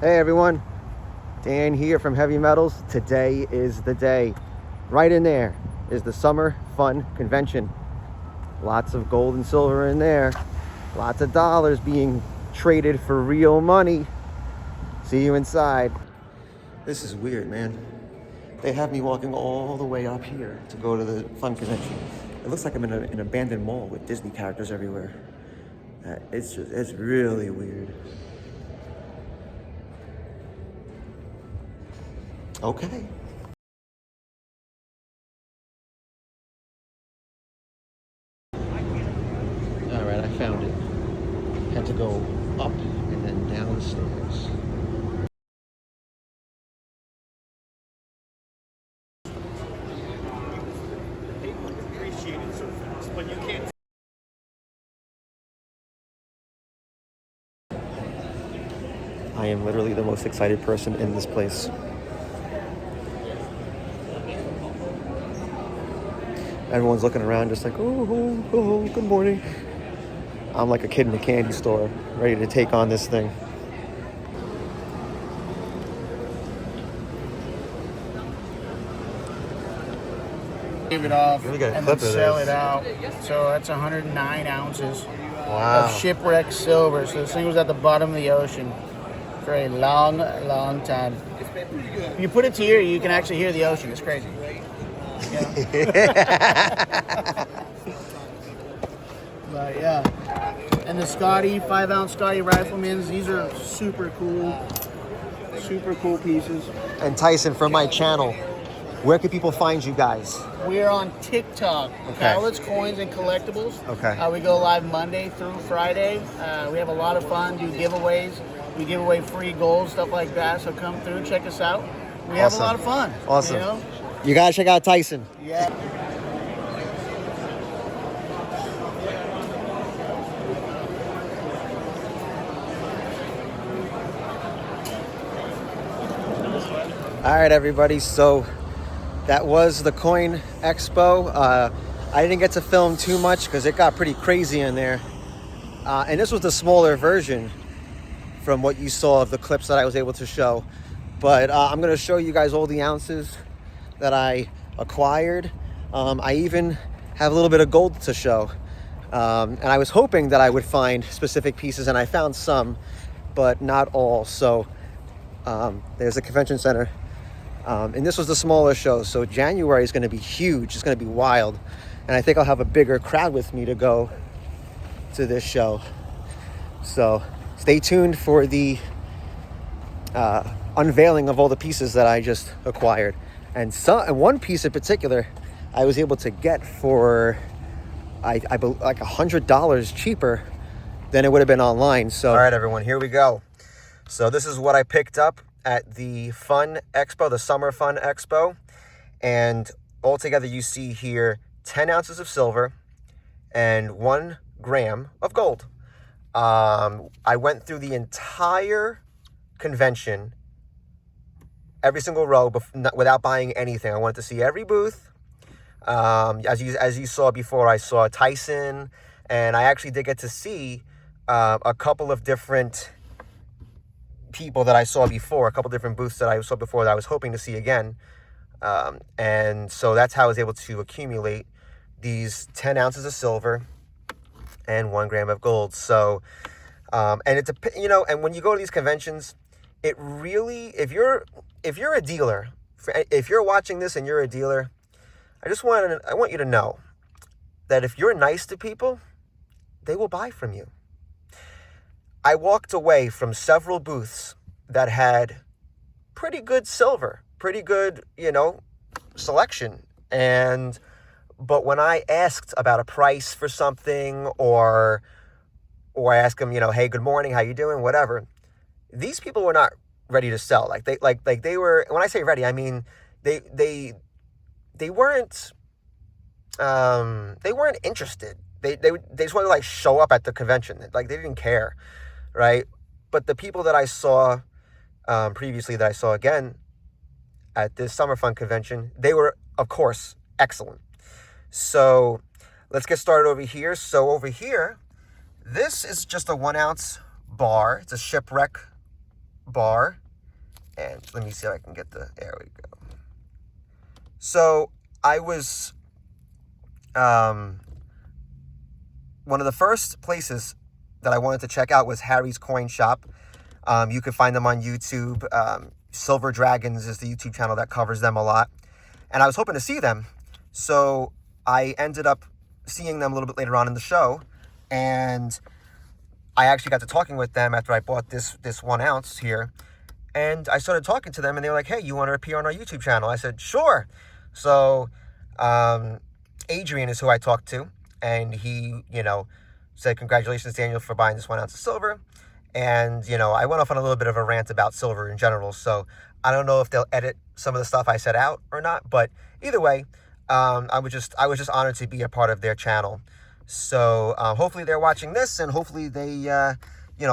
Hey everyone, Dan here from Heavy Metals. Today is the day. Right in there is the Summer Fun Convention. Lots of gold and silver in there. Lots of dollars being traded for real money. See you inside. This is weird, man. They have me walking all the way up here to go to the Fun Convention. It looks like I'm in an abandoned mall with Disney characters everywhere. It's really weird. Okay. All right, I found it. Had to go up and then downstairs. I am literally the most excited person in this place. Everyone's looking around just like, oh, good morning. I'm like a kid in a candy store, ready to take on this thing. Give it off Let me get a and clip then of sell this. it out. So that's 109 ounces Wow. of shipwrecked silver. So this thing was at the bottom of the ocean for a long, long time. If you put it to here, you can actually hear the ocean. It's crazy. Yeah. But yeah. And the Scotty, 5-ounce Scotty Rifleman's, these are super cool pieces. And Tyson, from my channel, where can people find you guys? We're on TikTok, Okay. Cowlitz Coins and Collectibles. Okay. We go live Monday through Friday. We have a lot of fun, do giveaways. We give away free gold, stuff like that. So come through, check us out. We have a lot of fun. Awesome. You know? You gotta check out Tyson. Yeah. All right, everybody. So that was the Coin Expo. I didn't get to film too much because it got pretty crazy in there. And this was the smaller version from what you saw of the clips that I was able to show. But I'm going to show you guys all the ounces that I acquired. I even have a little bit of gold to show. And I was hoping that I would find specific pieces, and I found some, but not all. So there's the convention center. And this was the smaller show. So January is going to be huge. It's going to be wild. And I think I'll have a bigger crowd with me to go to this show. So stay tuned for the unveiling of all the pieces that I just acquired. And one piece in particular, I was able to get for like $100 cheaper than it would have been online. So, all right, everyone, here we go. So this is what I picked up at the Fun Expo, the Summer Fun Expo. And altogether, you see here 10 ounces of silver and 1 gram of gold. I went through the entire convention, every single row, without buying anything. I wanted to see every booth. As you saw before, I saw Tyson, and I actually did get to see a couple of different people that I saw before, a couple different booths that I saw before that I was hoping to see again. And so that's how I was able to accumulate these 10 ounces of silver and 1 gram of gold. So, and it's and when you go to these conventions, it really, if you're a dealer, if you're watching this and you're a dealer, I want you to know that if you're nice to people, they will buy from you. I walked away from several booths that had pretty good silver, pretty good, selection. But when I asked about a price for something, or I asked them, hey, good morning, how you doing, whatever, these people were not ready to sell. Like they were. When I say ready, I mean they weren't interested. They just wanted to show up at the convention. Like they didn't care, right? But the people that I saw previously, that I saw again at this Summer Fun Convention, they were, of course, excellent. So let's get started over here. So over here, this is just a 1 ounce bar. It's a shipwreck bar. And let me see if I can get there we go. So I was, one of the first places that I wanted to check out was Harry's Coin Shop. You can find them on YouTube. Silver Dragons is the YouTube channel that covers them a lot. And I was hoping to see them. So I ended up seeing them a little bit later on in the show. And I actually got to talking with them after I bought this 1 ounce here. And I started talking to them, and they were like, hey, you want to appear on our YouTube channel? I said, sure. So Adrian is who I talked to, and he, said, congratulations, Daniel, for buying this 1 ounce of silver. And, I went off on a little bit of a rant about silver in general. So I don't know if they'll edit some of the stuff I said out or not. But either way, I was just honored to be a part of their channel. So hopefully they're watching this, and hopefully they,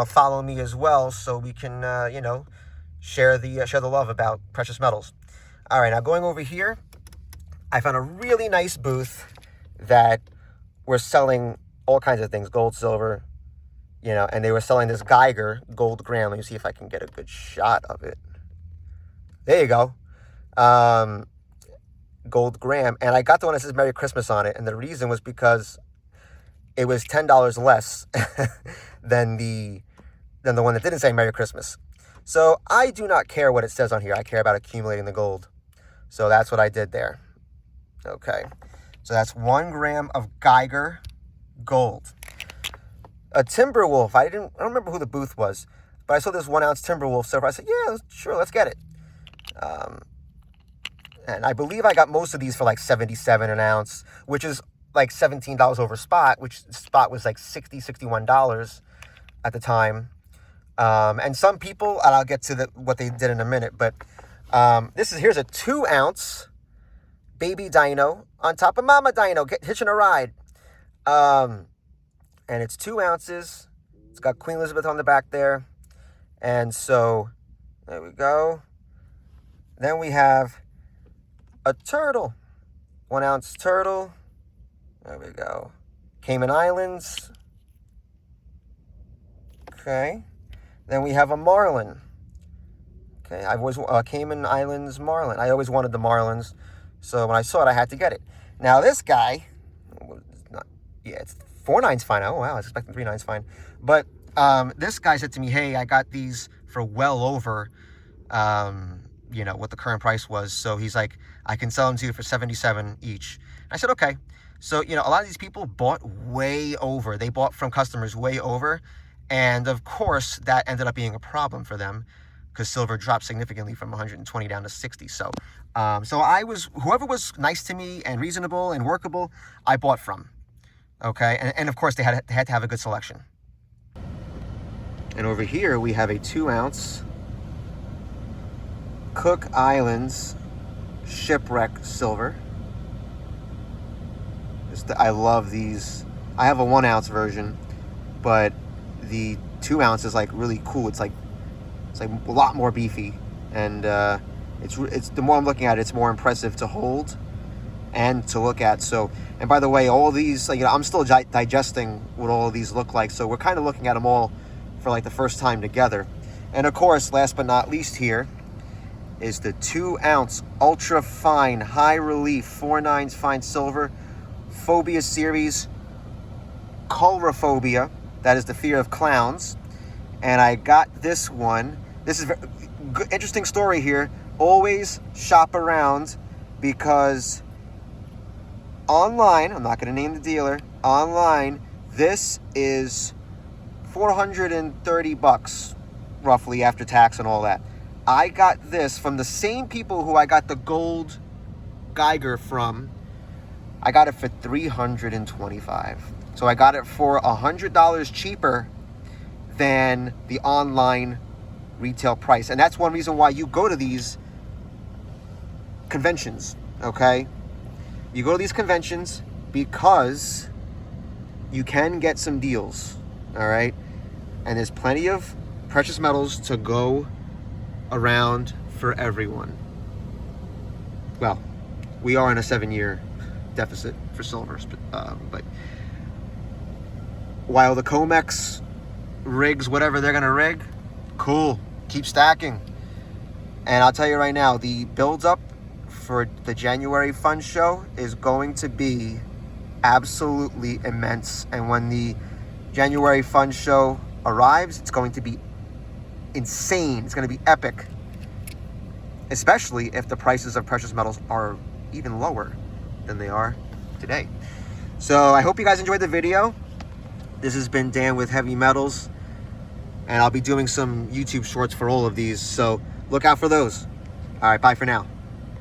follow me as well, so we can, share the love about precious metals. All right, now going over here, I found a really nice booth that were selling all kinds of things, gold, silver, and they were selling this Geiger gold gram. Let me see if I can get a good shot of it. There you go. Gold gram. And I got the one that says Merry Christmas on it, and the reason was because it was $10 less than the one that didn't say Merry Christmas. So I do not care what it says on here. I care about accumulating the gold. So that's what I did there. Okay. So that's 1 gram of Geiger gold. A Timberwolf. I don't remember who the booth was, but I saw this 1 ounce Timberwolf silver. I said, yeah, sure, let's get it. And I believe I got most of these for like $77 an ounce, which is like $17 over spot, which spot was like $60, $61 at the time. And some people, and I'll get to what they did in a minute, but here's a 2 ounce baby dino on top of mama dino, hitching a ride. And it's 2 ounces. It's got Queen Elizabeth on the back there. And so, there we go. Then we have a turtle, 1 ounce turtle. There we go. Cayman Islands. Okay. Then we have a marlin. Okay, I've always Cayman Islands marlin. I always wanted the marlins, so when I saw it, I had to get it. Now this guy, it's 4 9's fine. Oh wow, I was expecting 3 9's fine. But this guy said to me, "Hey, I got these for well over, what the current price was." So he's like, "I can sell them to you for $77 each." I said, "Okay." So a lot of these people bought way over. They bought from customers way over. And of course, that ended up being a problem for them because silver dropped significantly from 120 down to 60. So, whoever was nice to me and reasonable and workable, I bought from. Okay, and of course, they had to have a good selection. And over here, we have a 2 ounce Cook Islands Shipwreck Silver. I love these. I have a 1 ounce version, but the 2 ounce is like really cool. It's like a lot more beefy, and it's the more I'm looking at it, it's more impressive to hold and to look at. So, and by the way, all these, I'm still digesting what all of these look like. So we're kind of looking at them all for like the first time together. And of course, last but not least, here is the 2 ounce ultra fine high relief 4 9's fine silver Phobia series Coulrophobia. That is the fear of clowns. And I got this one. This is good, interesting story here. Always shop around, because online, I'm not going to name the dealer, online, this is $430 roughly after tax and all that. I got this from the same people who I got the gold Geiger from. I got it for $325. So I got it for $100 cheaper than the online retail price. And that's one reason why you go to these conventions, okay? You go to these conventions because you can get some deals, all right? And there's plenty of precious metals to go around for everyone. Well, we are in a 7-year deficit for silver, but while the COMEX rigs whatever they're gonna rig, cool. keep stacking. And I'll tell you right now, the build-up for the January Fun Show is going to be absolutely immense. And when the January Fun Show arrives, it's going to be insane. It's going to be epic. Especially if the prices of precious metals are even lower than they are today. So I hope you guys enjoyed the video. This has been Dan with Heavy Metals. And I'll be doing some YouTube shorts for all of these. So look out for those. All right, bye for now.